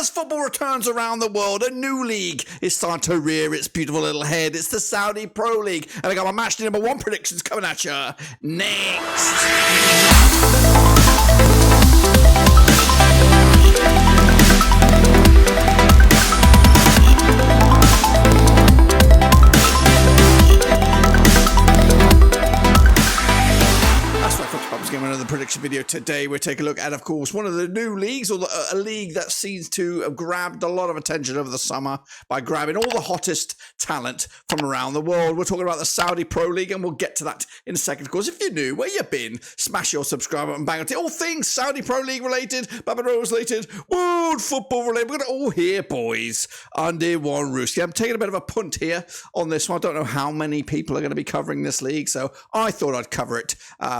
as football returns around the world, a new league is starting to rear its beautiful little head. It's the Saudi Pro League. And I got my matchday number 1 predictions coming at you next. Another prediction video today. We're taking a look at, of course, one of the new leagues, or a league that seems to have grabbed a lot of attention over the summer by grabbing all the hottest talent from around the world. We're talking about the Saudi Pro League, and we'll get to that in a second. Of course, if you're new, where you been, smash your subscribe button, bang on it. All things Saudi Pro League related, Baba Rose related, world football related. We're going to all here, boys, under one roof. I'm taking a bit of a punt here on this one. I don't know how many people are going to be covering this league, so I thought I'd cover it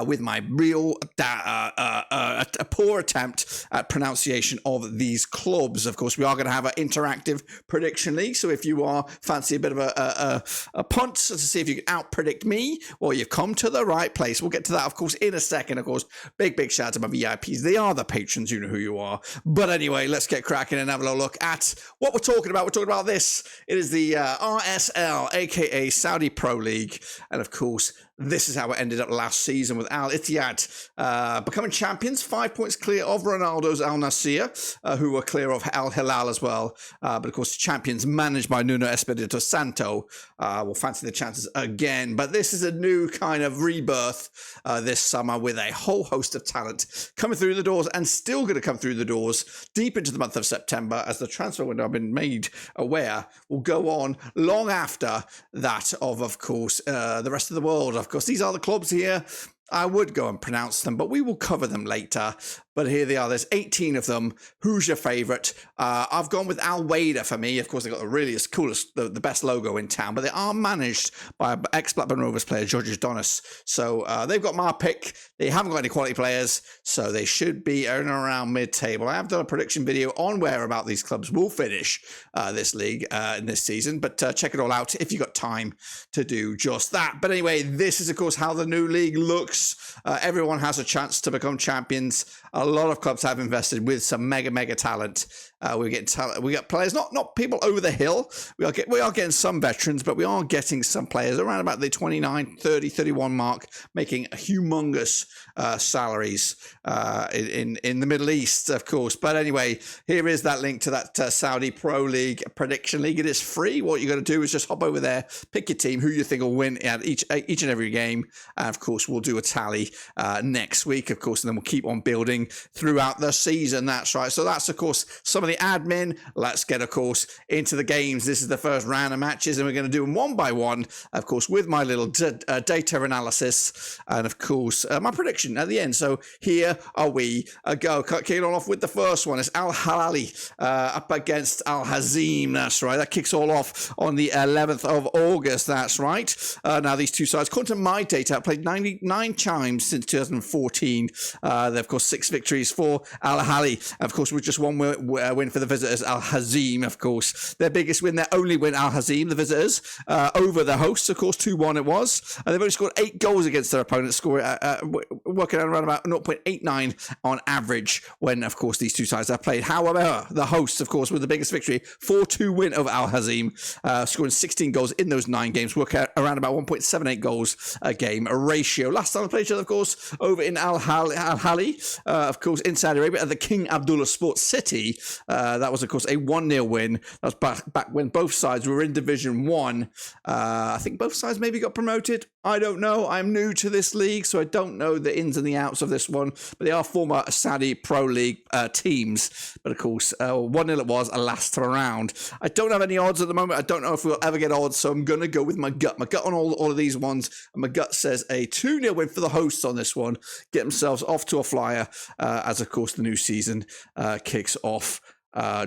with my real a poor attempt at pronunciation of these clubs. Of course, we are going to have an interactive prediction league, so if you are fancy a bit of a punt to see if you can out-predict me, well, you've come to the right place. We'll get to that, of course, in a second. Of course, big shout out to my VIPs. They are the patrons. You know who you are. But anyway, let's get cracking and have a little look at what we're talking about. We're talking about this. It is the RSL, aka Saudi Pro League, and of course, this is how it ended up last season with Al-Ittihad becoming champions, 5 points clear of Ronaldo's Al-Nassr, who were clear of Al-Hilal as well. But of course, champions managed by Nuno Espirito Santo will fancy the chances again. But this is a new kind of rebirth this summer with a whole host of talent coming through the doors and still going to come through the doors deep into the month of September, as the transfer window, I've been made aware, will go on long after that of course, the rest of the world. Of course, these are the clubs here. I would go and pronounce them, but we will cover them later. But here they are. There's 18 of them. Who's your favourite? I've gone with Al-Wehda for me. Of course, they've got the really coolest, the best logo in town, but they are managed by ex-Blackburn Rovers player, Georges Donis. So they've got my pick. They haven't got any quality players, so they should be in and around mid-table. I have done a prediction video on where about these clubs will finish this league in this season, but check it all out if you've got time to do just that. But anyway, this is, of course, how the new league looks. Everyone has a chance to become champions. A lot of clubs have invested with some mega talent. We get players, not people over the hill. We are getting some veterans, but we are getting some players around about the 29, 30, 31 mark, making humongous salaries in the Middle East, of course. But anyway, here is that link to that Saudi Pro League prediction league. It is free. What you're going to do is just hop over there, pick your team, who you think will win at each and every game, and of course we'll do a tally next week, of course, and then we'll keep on building throughout the season. That's right. So that's, of course, some of the admin. Let's get, of course, into the games. This is the first round of matches, and we're going to do them one by one, of course, with my little data analysis and, of course, my prediction at the end. So here are we. Kicking on off with the first one. It's Al-Ahli up against Al-Hazem. That's right. That kicks all off on the 11th of August. That's right. Now, these two sides, according to my data, have played 99 times since 2014. They've, of course, 6 victories for Al-Ahli. Of course, with just one win for the visitors, Al-Hazem, of course. Their biggest win, their only win, Al-Hazem, the visitors, over the hosts, of course, 2-1 it was. They've only scored 8 goals against their opponents, scoring working out around about 0.89 on average when, of course, these two sides have played. However, the hosts, of course, with the biggest victory, 4-2 win over Al-Hazem, scoring 16 goals in those 9 games, work out around about 1.78 goals a game, a ratio. Last time we played each other, of course, over in Al-Ahli, of course, in Saudi Arabia at the King Abdullah Sports City. That was, of course, a 1-0 win. That was back when both sides were in Division 1. I think both sides maybe got promoted. I don't know. I'm new to this league, so I don't know the ins and the outs of this one. But they are former Saudi Pro League teams. But, of course, 1-0 it was, a last round. I don't have any odds at the moment. I don't know if we'll ever get odds, so I'm going to go with my gut. My gut on all of these ones. And my gut says a 2-0 win for the hosts on this one. Get themselves off to a flyer as, of course, the new season kicks off.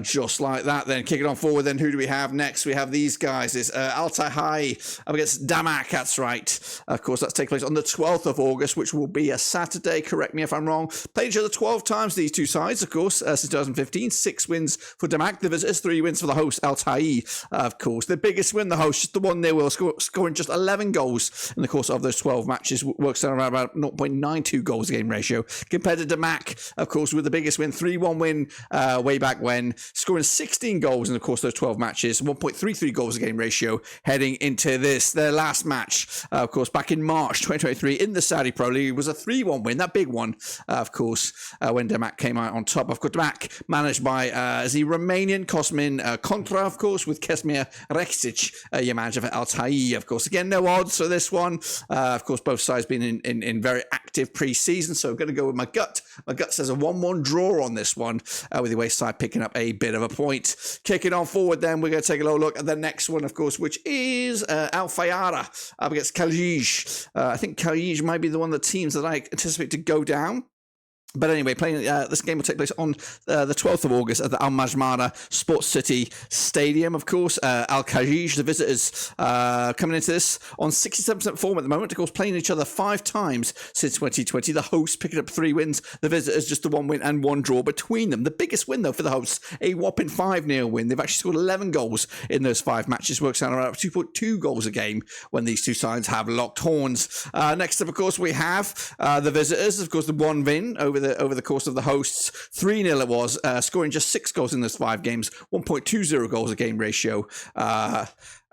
Just like that, then kicking on forward, then who do we have next? We have these guys. It's Al-Tai up against Damac. That's right. Of course, that's taking place on the 12th of August, which will be a Saturday. Correct me if I'm wrong. Played each other 12 times, these two sides, of course, since 2015. 6 wins for Damac, the visitors, 3 wins for the host, Al-Tai. Of course, the biggest win, the host, just the one they will, scoring just 11 goals in the course of those 12 matches, works out around about 0.92 goals a game ratio. Compared to Damac, of course, with the biggest win, 3-1 win way back when. when scoring 16 goals in the course of those 12 matches, 1.33 goals a game ratio heading into their last match. Of course, back in March 2023 in the Saudi Pro League, it was a 3-1 win, that big one, of course, when Damac came out on top. Of course, Damac managed by the Romanian Cosmin Contra, of course, with Kesmir Reksic, your manager for Al-Tai, of course. Again, no odds for this one. Of course, both sides been in very active pre-season, so I'm going to go with my gut. My gut says a 1-1 draw on this one, with the away side picking up a bit of a point. Kicking on forward then, we're going to take a little look at the next one, of course, which is Al-Fayha up against Khaleej. I think Khaleej might be one of the teams that I anticipate to go down. But anyway, this game will take place on the 12th of August at the Al Majmara Sports City Stadium, of course. Al-Khaleej, the visitors, coming into this on 67% form at the moment. Of course, playing each other 5 times since 2020. The hosts picking up 3 wins. The visitors just the 1 win and 1 draw between them. The biggest win, though, for the hosts, a whopping 5-0 win. They've actually scored 11 goals in those 5 matches. Works out around 2.2 goals a game when these two sides have locked horns. Next up, of course, we have the visitors. Of course, the 1 win over the course of the hosts. 3-0 it was, scoring just 6 goals in those 5 games, 1.20 goals a game ratio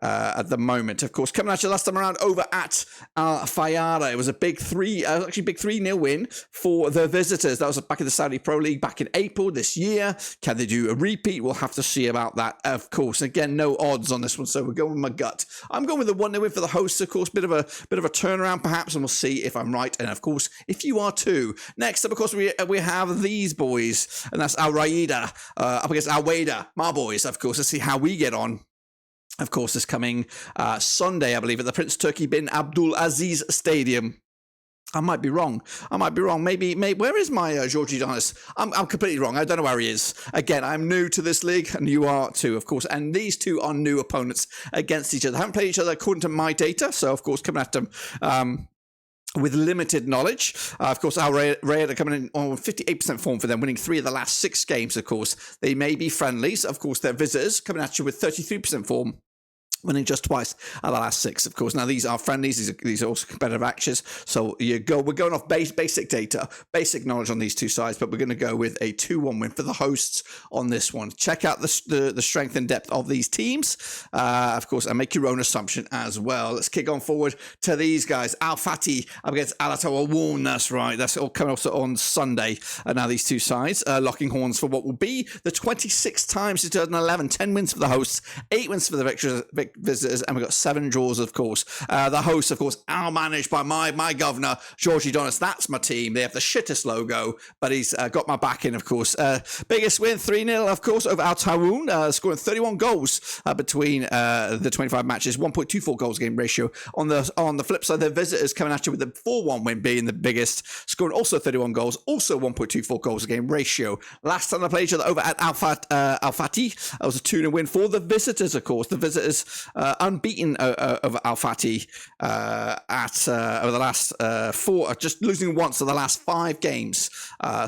at the moment. Of course, coming at you last time around over at Al-Fayha, it was a big 3-0 win for the visitors. That was back in the Saudi Pro League back in April this year. Can they do a repeat? We'll have to see about that, of course. Again, no odds on this one, so we're going with my gut. I'm going with the 1-0 win for the hosts, of course. Bit of a turnaround, perhaps, and we'll see if I'm right. And of course, if you are too. Next up, of course, we have these boys, and that's Al-Raed up against Al-Wehda, my boys. Of course, let's see how we get on. Of course, this coming Sunday, I believe, at the Prince Turki bin Abdul Aziz Stadium. I might be wrong. Maybe where is my Georgie Donis? I'm completely wrong. I don't know where he is. Again, I'm new to this league, and you are too, of course. And these two are new opponents against each other. They haven't played each other according to my data, so of course, coming at them with limited knowledge. Of course, Al-Raed are coming in on 58% form for them, winning 3 of the last 6 games, of course. They may be friendlies. Of course, they're visitors, coming at you with 33% form, winning just twice out of the last 6, of course. Now, these are friendlies. These are also competitive actions. So we're going off basic data, basic knowledge on these two sides, but we're going to go with a 2-1 win for the hosts on this one. Check out the strength and depth of these teams, of course, and make your own assumption as well. Let's kick on forward to these guys. Al-Fateh up against Al-Taawoun. That's right. That's all coming also on Sunday. Now, these two sides locking horns for what will be the 26th time since 2011. 10 wins for the hosts, 8 wins for the visitors, and we've got 7 draws, of course. The hosts, of course, are managed by my governor, Georgie Donis. That's my team. They have the shittest logo, but he's got my backing, of course. Biggest win, 3-0, of course, over Al-Taawoun, scoring 31 goals between the 25 matches, 1.24 goals game ratio. On the flip side, the visitors coming at you with the 4-1 win being the biggest, scoring also 31 goals, also 1.24 goals a game ratio. Last time they played each other over at Al-Fateh, that was a 2-0 win for the visitors, of course. The visitors unbeaten over Al-Fateh over the last 4, just losing once of the last 5 games.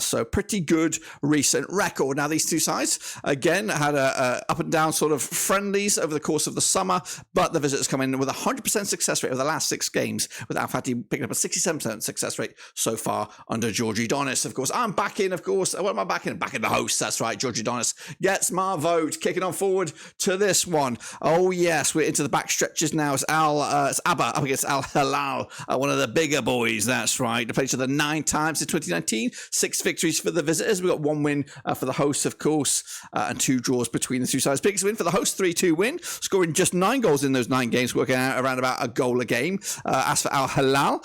So pretty good recent record. Now, these two sides, again, had a up and down sort of friendlies over the course of the summer, but the visitors come in with a 100% success rate over the last 6 games, with Al-Fateh picking up a 67% success rate so far under Georgie Donis. Of course, I'm back in, of course. What am I back in? Back in the host. That's right. Georgie Donis gets my vote. Kicking on forward to this one. Oh, yes. We're into the back stretches now. It's Abha up against Al-Hilal, one of the bigger boys. That's right. They played each other 9 times in 2019. 6 victories for the visitors. We got 1 win for the hosts, of course, and 2 draws between the two sides. Biggest win for the hosts, 3-2 win, scoring just 9 goals in those 9 games, working out around about a goal a game. As for Al-Hilal,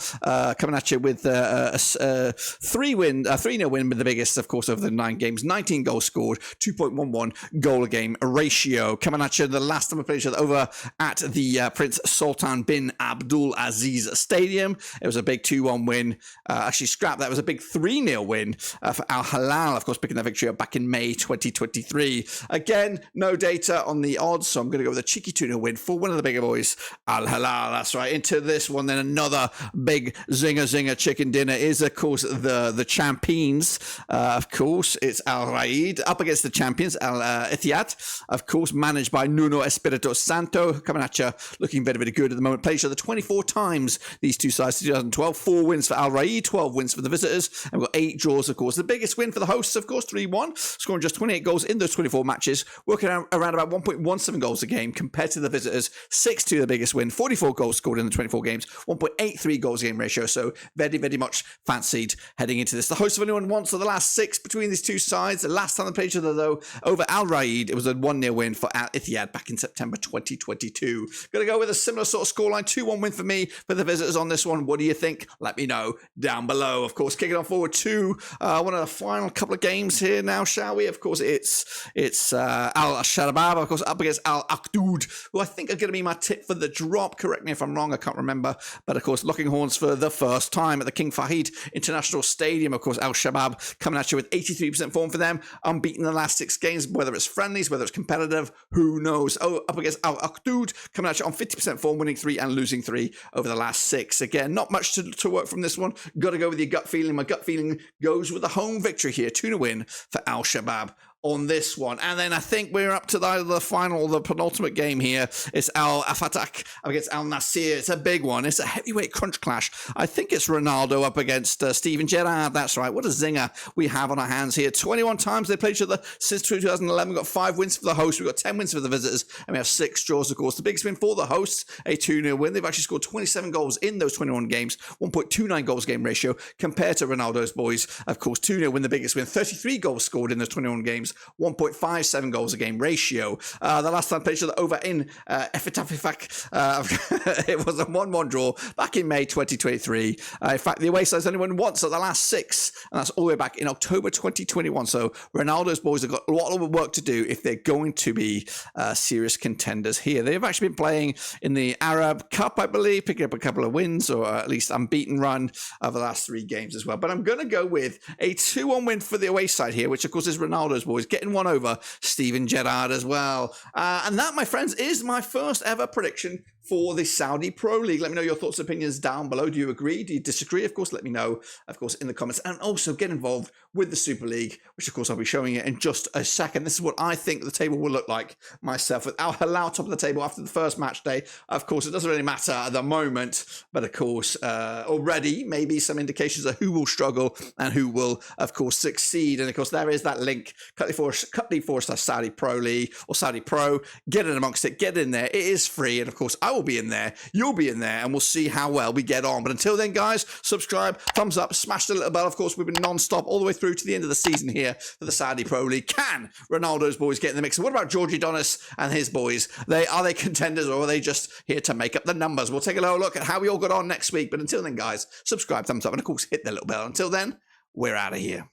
coming at you with a 3-0 win with the biggest, of course, over the 9 games. 19 goals scored, 2.11 goal a game ratio. Coming at you the last time we played each other over at the Prince Sultan bin Abdul Aziz Stadium. It was a big 2-1 win. Actually, scrap that was a big 3-0 win for Al-Hilal, of course, picking that victory up back in May 2023. Again, no data on the odds, so I'm going to go with a cheeky 2-0 win for one of the bigger boys, Al-Hilal. That's right. Into this one, then another big zinger chicken dinner is, of course, the champions. Of course, it's Al-Raed up against the champions, Al-Ittihad, of course, managed by Nuno Espirito Santo. Ronaldo coming at you, looking very, very good at the moment. Played each other 24 times, these two sides, 2012. 4 wins for Al-Raed, 12 wins for the visitors. And we've got 8 draws, of course. The biggest win for the hosts, of course, 3-1, scoring just 28 goals in those 24 matches, working around about 1.17 goals a game compared to the visitors. 6-2, the biggest win, 44 goals scored in the 24 games, 1.83 goals a game ratio. So very, very much fancied heading into this. The hosts, if anyone wants, are the last 6 between these two sides. The last time they played each other, though, over Al-Raed, it was a 1-0 win for Al-Ittihad back in September 2022. Going to go with a similar sort of scoreline, 2-1 win for me for the visitors on this one. What do you think? Let me know down below. Of course, kicking on forward to one of the final couple of games here now, shall we? Of course, it's Al-Shabab, of course, up against Al-Okhdood, who I think are going to be my tip for the drop. Correct me if I'm wrong, I can't remember. But of course, locking horns for the first time at the King Fahd International Stadium. Of course, Al-Shabab coming at you with 83% form for them, unbeaten in the last 6 games, whether it's friendlies, whether it's competitive, who knows. Oh, up against Al-Akhdud, coming at you on 50% form, winning 3 and losing 3 over the last 6. Again, not much to work from this one. Got to go with your gut feeling. My gut feeling goes with the home victory here, 2-0 win for Al-Shabab on this one. And then I think we're up to the final, the penultimate game here. It's Al-Fateh against Al-Nassr. It's a big one. It's a heavyweight crunch clash. I think it's Ronaldo up against Steven Gerrard. That's right. What a zinger we have on our hands here. 21 times they played each other since 2011. We've got 5 wins for the hosts. We've got 10 wins for the visitors. And we have 6 draws, of course. The biggest win for the hosts, a 2-0 win. They've actually scored 27 goals in those 21 games, 1.29 goals game ratio compared to Ronaldo's boys. Of course, 2-0 win, the biggest win. 33 goals scored in those 21 games, 1.57 goals a game ratio. The last time played each other over in Al-Ettifaq, it was a 1-1 draw back in May 2023. In fact, the away side's only won once at the last 6, and that's all the way back in October 2021. So Ronaldo's boys have got a lot of work to do if they're going to be serious contenders here. They've actually been playing in the Arab Cup, I believe, picking up a couple of wins, or at least unbeaten run over the last 3 games as well. But I'm going to go with a 2-1 win for the away side here, which of course is Ronaldo's boys, getting one over Steven Gerrard as well. And that, my friends, is my first ever prediction for the Saudi Pro League. Let me know your thoughts and opinions down below. Do you agree? Do you disagree? Of course, let me know, of course, in the comments. And also get involved with the Super League, which, of course, I'll be showing you in just a second. This is what I think the table will look like myself, with Al-Hilal top of the table after the first match day. Of course, it doesn't really matter at the moment, but, of course, already maybe some indications of who will struggle and who will, of course, succeed. And, of course, there is that link, cut.ly/Saudi Pro League or Saudi Pro. Get in amongst it. Get in there. It is free. And, of course, I will be in there, you'll be in there, and we'll see how well we get on. But until then, guys, subscribe, thumbs up, smash the little bell. Of course, we've been non-stop all the way through to the end of the season here for the Saudi Pro League. Can Ronaldo's boys get in the mix? And what about Georgie Donis and his boys? Are they contenders, or are they just here to make up the numbers? We'll take a little look at how we all got on next week. But until then, guys, subscribe, thumbs up, and of course, hit the little bell. Until then, we're out of here.